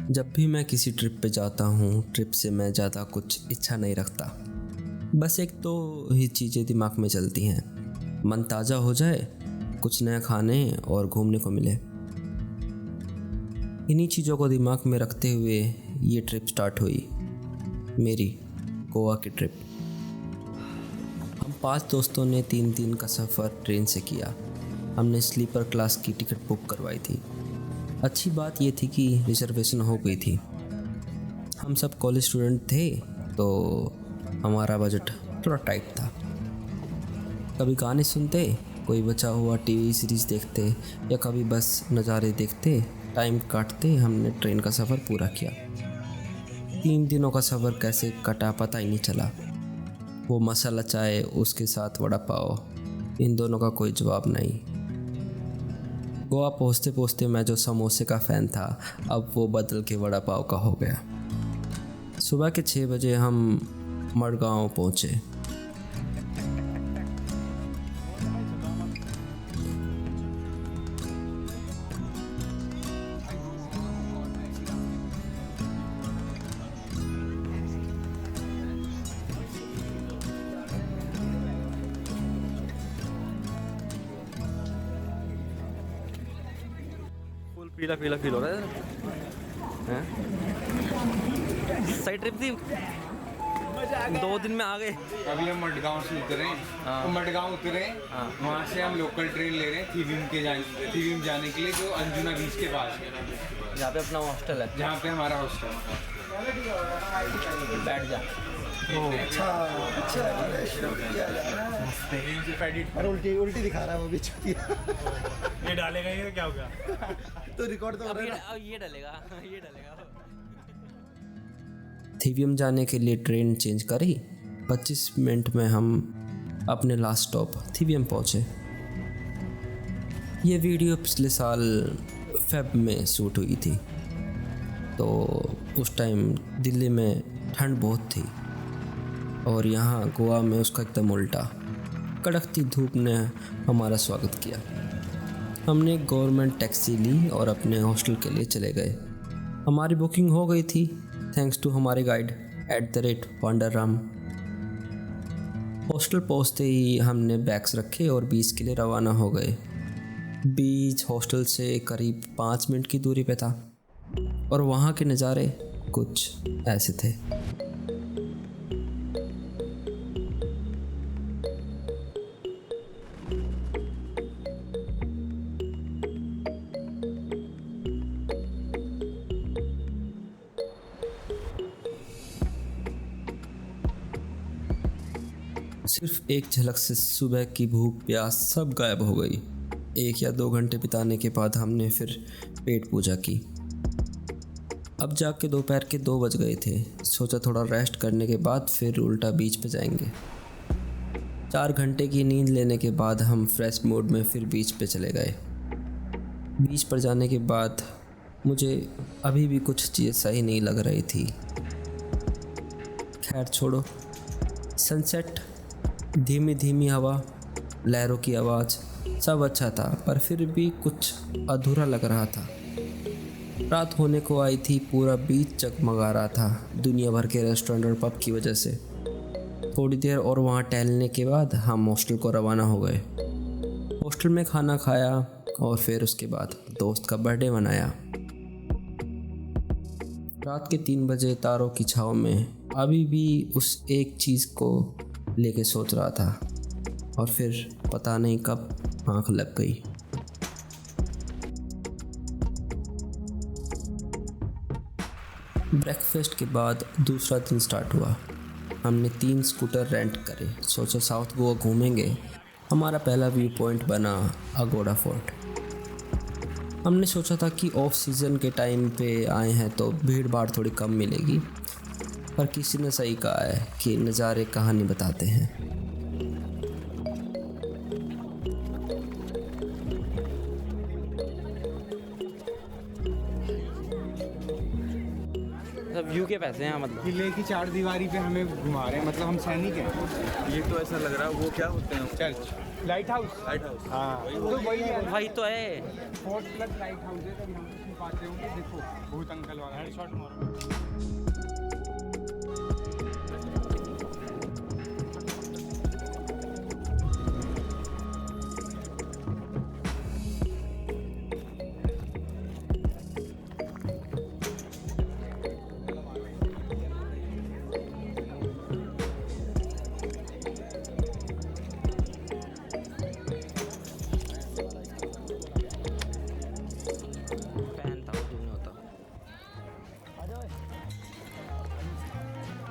जब भी मैं किसी ट्रिप पे जाता हूँ, ट्रिप से मैं ज़्यादा कुछ इच्छा नहीं रखता। बस एक तो ही चीज़ें दिमाग में चलती हैं, मन ताज़ा हो जाए, कुछ नया खाने और घूमने को मिले। इन्हीं चीज़ों को दिमाग में रखते हुए ये ट्रिप स्टार्ट हुई, मेरी गोवा की ट्रिप। हम 5 दोस्तों ने 3 दिन का सफ़र ट्रेन से किया। हमने स्लीपर क्लास की टिकट बुक करवाई थी। अच्छी बात ये थी कि रिजर्वेशन हो गई थी। हम सब कॉलेज स्टूडेंट थे तो हमारा बजट थोड़ा टाइट था। कभी गाने सुनते, कोई बचा हुआ टीवी सीरीज़ देखते या कभी बस नज़ारे देखते टाइम काटते हमने ट्रेन का सफ़र पूरा किया। 3 दिनों का सफ़र कैसे कटा पता ही नहीं चला। वो मसाला चाय, उसके साथ वड़ा पाव, इन दोनों का कोई जवाब नहीं। गोवा पहुँचते पहुँचते मैं जो समोसे का फ़ैन था, अब वो बदल के वड़ा पाव का हो गया। सुबह के 6 बजे हम मडगांव पहुँचे। फुल पीला पीला फील हो रहा है। सही ट्रिप थी, 2 दिन में आ गए। अभी हम मडगांव से उतरे। तो मडगांव उतरे, वहाँ से हम लोकल ट्रेन ले रहे हैं थीविम जाने के लिए, जो अंजुना बीच के पास है, यहाँ पे अपना हॉस्टल है, जहाँ पे हमारा हॉस्टल है। बैठ जा। और उल्टी उल्टी दिखा रहा है वो बीच में। ये डालेगा ये क्या हो गया? तो रिकॉर्ड तो हो अब रहा ये है ना। ये डलेगा, ये डलेगा। थीवियम जाने के लिए ट्रेन चेंज करी। 25 मिनट में हम अपने लास्ट स्टॉप थीवियम पहुँचे। ये वीडियो पिछले साल फेब में शूट हुई थी, तो उस टाइम दिल्ली में ठंड बहुत थी और यहाँ गोवा में उसका एकदम उल्टा, कड़कती धूप ने हमारा स्वागत किया। हमने एक गवर्नमेंट टैक्सी ली और अपने हॉस्टल के लिए चले गए। हमारी बुकिंग हो गई थी, थैंक्स टू हमारे गाइड @वांडरराम। हॉस्टल पहुँचते ही हमने बैग्स रखे और बीच के लिए रवाना हो गए। बीच हॉस्टल से करीब 5 मिनट की दूरी पे था और वहाँ के नज़ारे कुछ ऐसे थे। सिर्फ एक झलक से सुबह की भूख प्यास सब गायब हो गई। 1 या 2 घंटे बिताने के बाद हमने फिर पेट पूजा की। अब जाके दोपहर के 2 बज गए थे। सोचा थोड़ा रेस्ट करने के बाद फिर उल्टा बीच पे जाएंगे। 4 घंटे की नींद लेने के बाद हम फ्रेश मूड में फिर बीच पे चले गए। बीच पर जाने के बाद मुझे अभी भी कुछ चीज़ें सही नहीं लग रही थी। खैर छोड़ो। सनसेट, धीमी धीमी हवा, लहरों की आवाज़, सब अच्छा था, पर फिर भी कुछ अधूरा लग रहा था। रात होने को आई थी, पूरा बीच जगमगा रहा था दुनिया भर के रेस्टोरेंट और पब की वजह से। थोड़ी देर और वहाँ टहलने के बाद हम हॉस्टल को रवाना हो गए। हॉस्टल में खाना खाया और फिर उसके बाद दोस्त का बर्थडे मनाया। रात के 3 बजे तारों की छाँव में अभी भी उस एक चीज़ को लेके सोच रहा था और फिर पता नहीं कब आँख लग गई। ब्रेकफास्ट के बाद दूसरा दिन स्टार्ट हुआ। हमने 3 स्कूटर रेंट करे। सोचा साउथ गोवा घूमेंगे। हमारा पहला व्यू पॉइंट बना अगोड़ा फोर्ट। हमने सोचा था कि ऑफ सीज़न के टाइम पे आए हैं तो भीड़ भाड़ थोड़ी कम मिलेगी, पर किसी ने सही कहा है कि नज़ारे कहानी बताते हैं। व्यू के पैसे हैं मतलब। किले की 4 दीवारी पे हमें घुमा रहे हैं, मतलब हम सैनिक हैं। ये तो ऐसा लग रहा है वो क्या होते हैं? चर्च। लाइट हाउस हाँ तो वही है वही तो है। 4+ लाइट हाउस है, तभी हम उसमें पाते होंगे। देखो भूत अंकल वाला हेडशॉट मारो। फैन था वो, जो नहीं होता।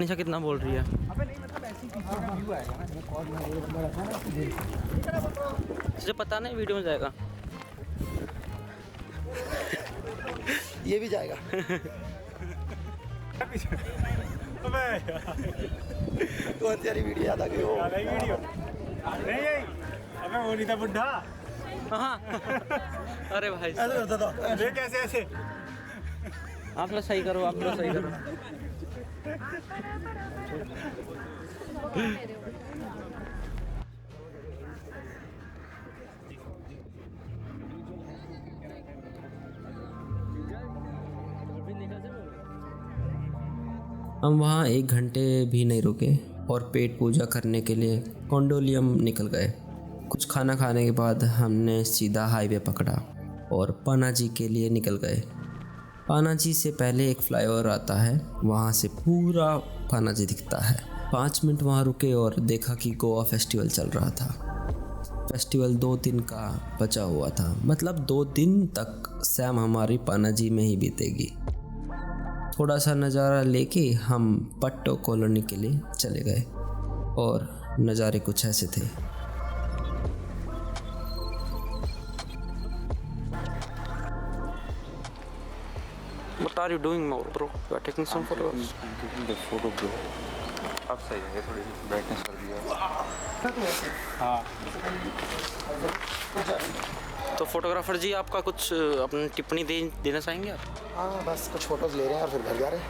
निशा कितना बोल रही है? अबे नहीं मतलब ऐसी पीछे का व्यू आएगा ना, एक और मैं ये बंदा रखा है ना तुझे पता नहीं वीडियो में जाएगा। ये भी जाएगा। अबे कौन सी वाली वीडियो याद आ गई वो? याद आई वीडियो? नहीं, अबे वो नहीं था बुड्ढा। हाँ। अरे भाई ऐसे करता था। ये कैसे ऐसे? आप लोग सही करो, आप लोग सही करो। हम वहाँ 1 घंटे भी नहीं रुके और पेट पूजा करने के लिए कॉन्डोलियम निकल गए। कुछ खाना खाने के बाद हमने सीधा हाईवे पकड़ा और पनाजी के लिए निकल गए। पनाजी से पहले एक फ्लाईओवर आता है, वहाँ से पूरा पनाजी दिखता है। 5 मिनट वहाँ रुके और देखा कि गोवा फेस्टिवल चल रहा था। फेस्टिवल 2 दिन का बचा हुआ था, मतलब 2 दिन तक सैम हमारी पनाजी में ही बीतेगी। थोड़ा सा नज़ारा लेके हम पट्टो कॉलोनी के लिए चले गए और नज़ारे कुछ ऐसे थे। What are you doing, bro? You are taking some photos. the photo bro अब सही है, थोड़ी ब्राइटनेस कर दिया। तो फोटोग्राफर जी आपका कुछ अपनी टिप्पणी देना चाहेंगे आप? हाँ बस कुछ फोटोज ले रहे हैं और फिर घर जा रहे हैं।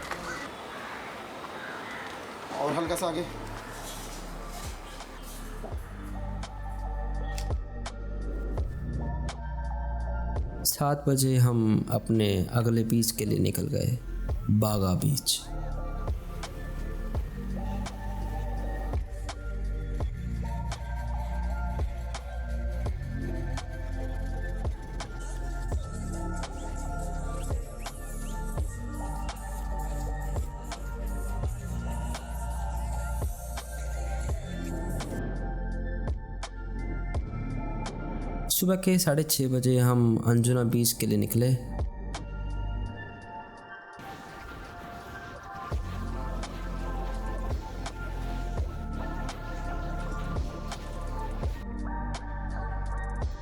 और हल्का सा आगे। सात बजे हम अपने अगले बीच के लिए निकल गए, बागा बीच। सुबह के 6:30 बजे हम अंजुना बीच के लिए निकले।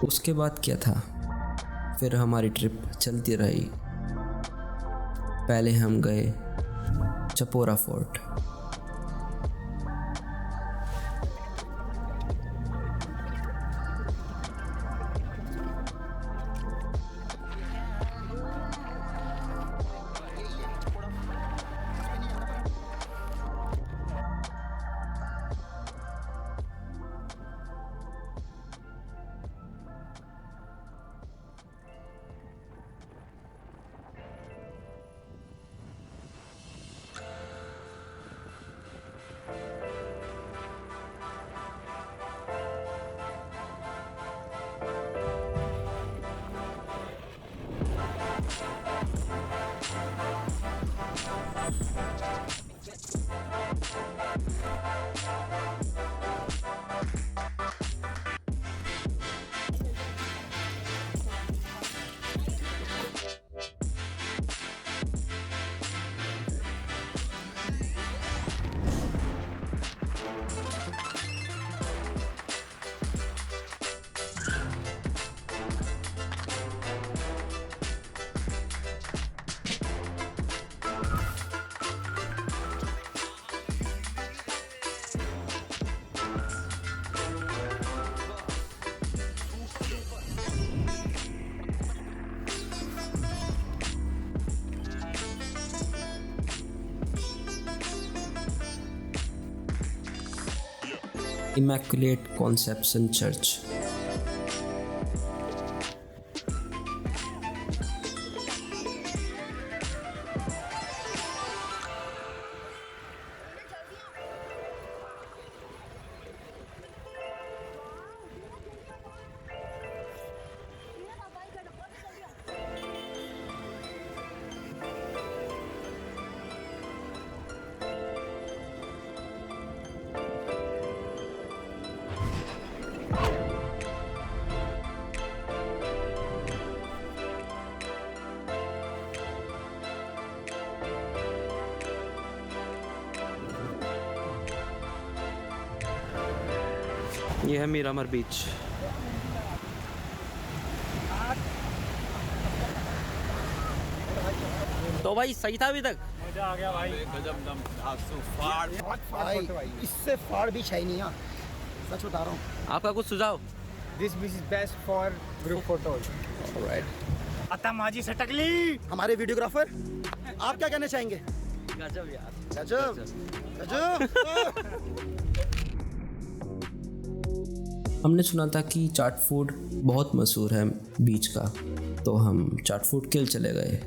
उसके बाद क्या था, फिर हमारी ट्रिप चलती रही। पहले हम गए Chapora fort. Immaculate conception church. ये है मीरामर बीच। तो भाई सही था अभी तक? मजा आ गया भाई। भाई इससे फाड़ भी है नहीं यार, सच बता रहा हूँ। आपका कुछ सुझाव? This beach is best for group photos. Alright, अता माजी से टकली। हमारे वीडियोग्राफर आप क्या कहना चाहेंगे? गजब यार, गजब गजब। हमने सुना था कि चाट फूड बहुत मशहूर है बीच का, तो हम चाट फूड के लिए चले गए।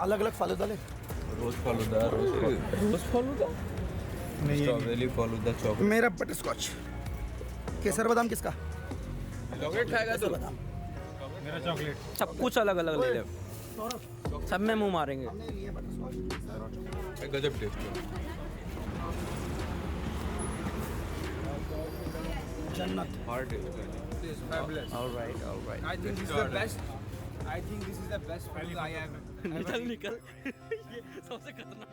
अलग अलग फालूदा ले। रोज फालूदा, रोज फालूदा, स्ट्रॉबेरी फालूदा, चॉकलेट। मेरा बटर स्कॉच। केसर बादाम किसका? चॉकलेट खाएगा तो मेरा चॉकलेट। सब कुछ अलग अलग ले ले, सब में मुंह मारेंगे। गजब टेस्ट है। जन्नत। हार्ड टेस्ट है। Alright. I think this is the best. I think this is the best food I have. निकल ये सबसे खतरनाक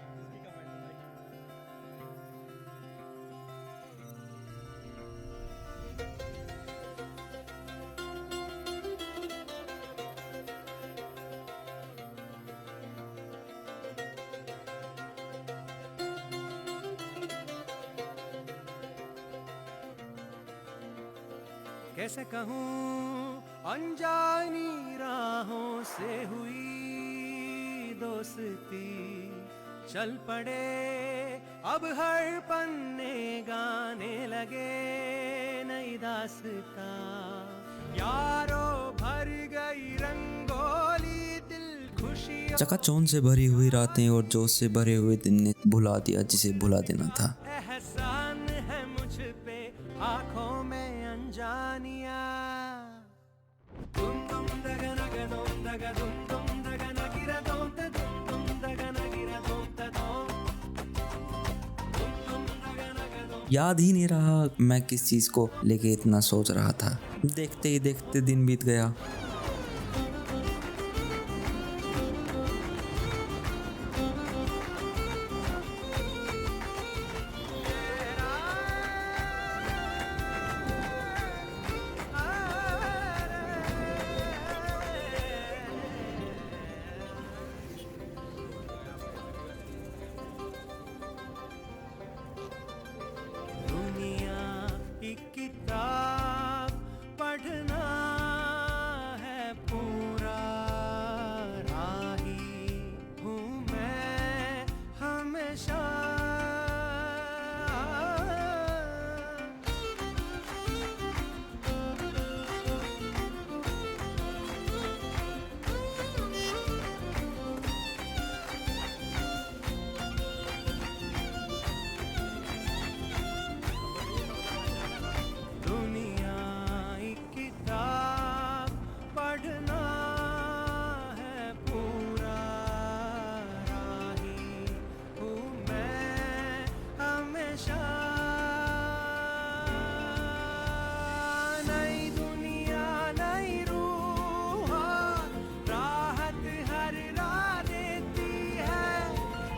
कैसे कहूँ अनजानी राहों से हुई दोस्ती, चल पड़े अब हर पन्ने गाने लगे नई दास्ता, यारो भर गई रंगोली दिल खुशी। चकाचौंध से भरी हुई रातें और जोश से भरे हुए दिन ने भुला दिया जिसे भुला देना था। एहसान है मुझ पे आँखों में अनजानिया। दुम दुम दगना गदुम दगा दुम दुम दगना गिरा दुम त दुम दुम दगना गिरा दुम त दुम दगना गदुम। याद ही नहीं रहा मैं किस चीज़ को लेके इतना सोच रहा था। देखते ही देखते दिन बीत गया। दुनिया एक किताब पढ़ना है पूरा, राही हूँ मैं हमेशा। दुनिया एक किताब पढ़ना है पूरा, राही हूँ मैं हमेशा। नई दुनिया नई रूह, राहत हर राह देती है,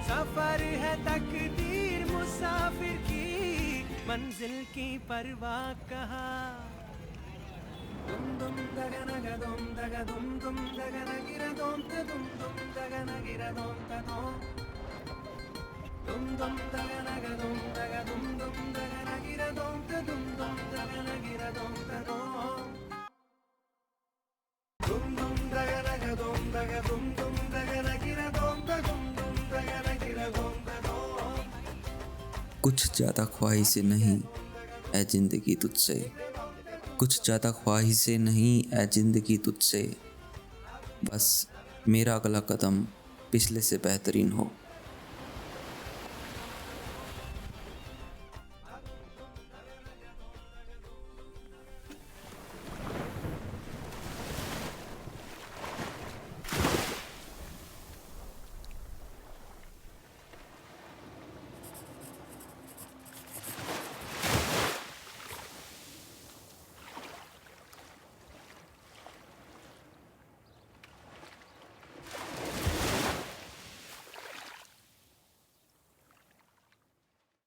सफर है तकदीर मुसाफिर की, मंजिल की परवाह कहाँ। दुम दुम दगना गदुम दगा दुम दुम दगना गिरा दुम त दुम दुम दगना गिरा दुम त दुम दुम दगना गदुम दगा दुम दुम दगना गिरा दुम त दुम दुम दगना गिरा दुम त दुम दुम दगना गदुम दगा दुम दुम दगना गिरा दुम त दुम दुम दगना गिरा दुम त कुछ ज़्यादा ख्वाहिशें नहीं ऐ जिंदगी तुझसे, कुछ ज़्यादा ख्वाहिशें नहीं ऐ जिंदगी तुझसे, बस मेरा अगला कदम पिछले से बेहतरीन हो।